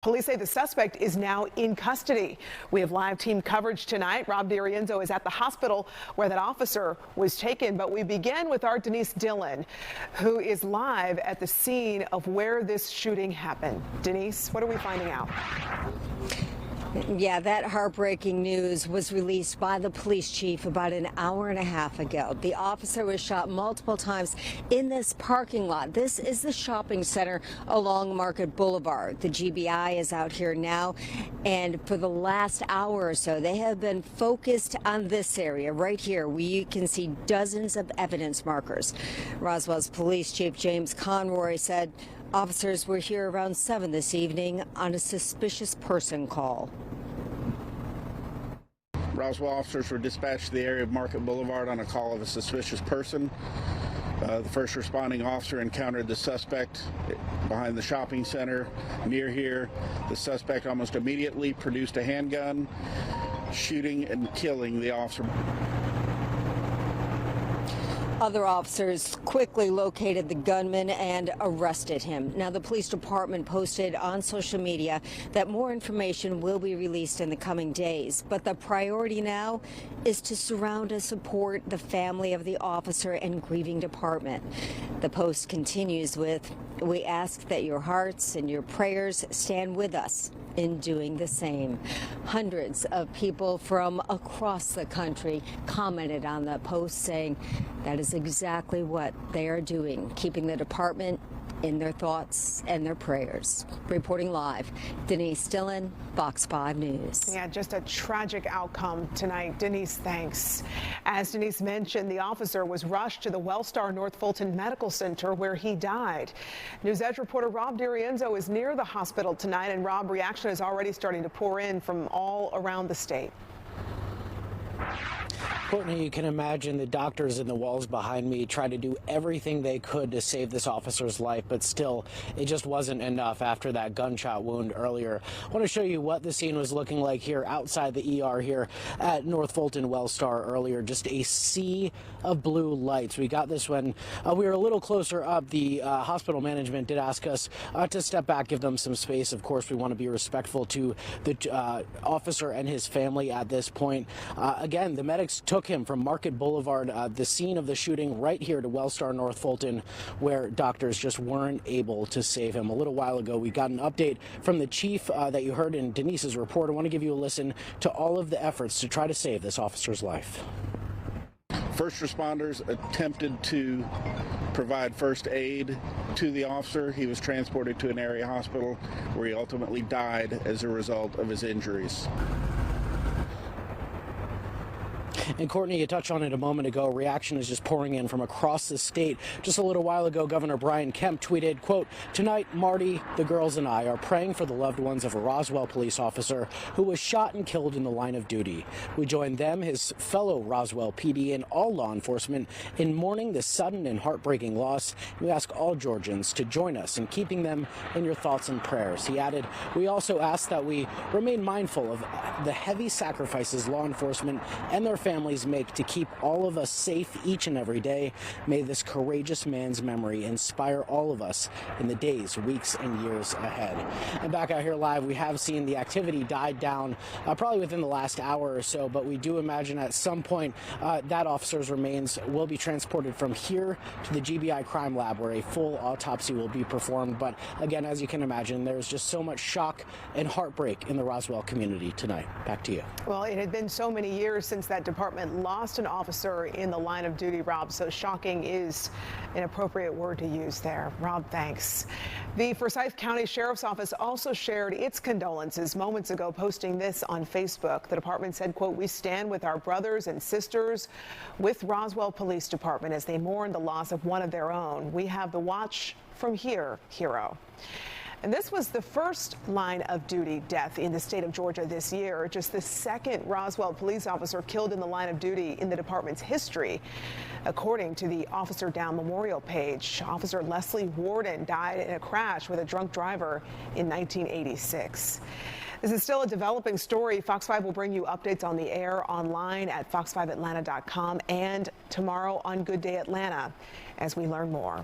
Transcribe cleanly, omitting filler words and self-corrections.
Police say the suspect is now in custody. We have live team coverage tonight. Rob DiRienzo is at the hospital where that officer was taken. But we begin with our Denise Dillon, who is live at the scene of where this shooting happened. Denise, what are we finding out? Yeah, that heartbreaking news was released by the police chief about an hour and a half ago. The officer was shot multiple times in this parking lot. This is the shopping center along Market Boulevard. The GBI is out here now, and for the last hour or so, they have been focused on this area right here, where you can see dozens of evidence markers. Roswell's police chief James Conroy said officers were here around 7 this evening on a suspicious person call. Roswell officers were dispatched to the area of Market Boulevard on a call of a suspicious person. The first responding officer encountered the suspect behind the shopping center near here. The suspect almost immediately produced a handgun, shooting and killing the officer. Other officers quickly located the gunman and arrested him. Now, the police department posted on social media that more information will be released in the coming days. But the priority now is to surround and support the family of the officer and grieving department. The post continues with, "We ask that your hearts and your prayers stand with us in doing the same." Hundreds of people from across the country commented on the post, saying that is exactly what they are doing, keeping the department in their thoughts and their prayers. Reporting live, Denise Dillon, Fox 5 News. Yeah, just a tragic outcome tonight. Denise, thanks. As Denise mentioned, the officer was rushed to the Wellstar North Fulton Medical Center where he died. News Edge reporter Rob DiRienzo is near the hospital tonight, and Rob, reaction is already starting to pour in from all around the state. Courtney, you can imagine the doctors in the walls behind me tried to do everything they could to save this officer's life, but still, it just wasn't enough after that gunshot wound earlier. I want to show you what the scene was looking like here outside the ER here at North Fulton Wellstar earlier. Just a sea of blue lights. We got this when we were a little closer up. The hospital management did ask us to step back, give them some space. Of course, we want to be respectful to the officer and his family at this point. Again, the medics took him from Market Boulevard, the scene of the shooting, right here to Wellstar North Fulton, where doctors just weren't able to save him. A little while ago, we got an update from the chief that you heard in Denise's report. I want to give you a listen to all of the efforts to try to save this officer's life. First responders attempted to provide first aid to the officer. He was transported to an area hospital where he ultimately died as a result of his injuries. And Courtney, you touched on it a moment ago. Reaction is just pouring in from across the state. Just a little while ago, Governor Brian Kemp tweeted, quote, "Tonight, Marty, the girls, and I are praying for the loved ones of a Roswell police officer who was shot and killed in the line of duty. We join them, his fellow Roswell PD, and all law enforcement in mourning this sudden and heartbreaking loss. We ask all Georgians to join us in keeping them in your thoughts and prayers." He added, "We also ask that we remain mindful of the heavy sacrifices law enforcement and their families make to keep all of us safe each and every day. May this courageous man's memory inspire all of us in the days, weeks, and years ahead." And back out here live, we have seen the activity died down probably within the last hour or so, but we do imagine at some point that officer's remains will be transported from here to the GBI crime lab, where a full autopsy will be performed. But again, as you can imagine, there's just so much shock and heartbreak in the Roswell community tonight. Back to you. Well, it had been so many years since that department lost an officer in the line of duty, Rob, so shocking is an appropriate word to use there. Rob, thanks. The Forsyth County Sheriff's Office also shared its condolences moments ago, posting this on Facebook. The department said, quote, "We stand with our brothers and sisters with Roswell Police Department as they mourn the loss of one of their own. We have the watch from here, hero." And this was the first line of duty death in the state of Georgia this year, just the second Roswell police officer killed in the line of duty in the department's history. According to the Officer Down Memorial page, Officer Leslie Warden died in a crash with a drunk driver in 1986. This is still a developing story. Fox 5 will bring you updates on the air, online at fox5atlanta.com, and tomorrow on Good Day Atlanta as we learn more.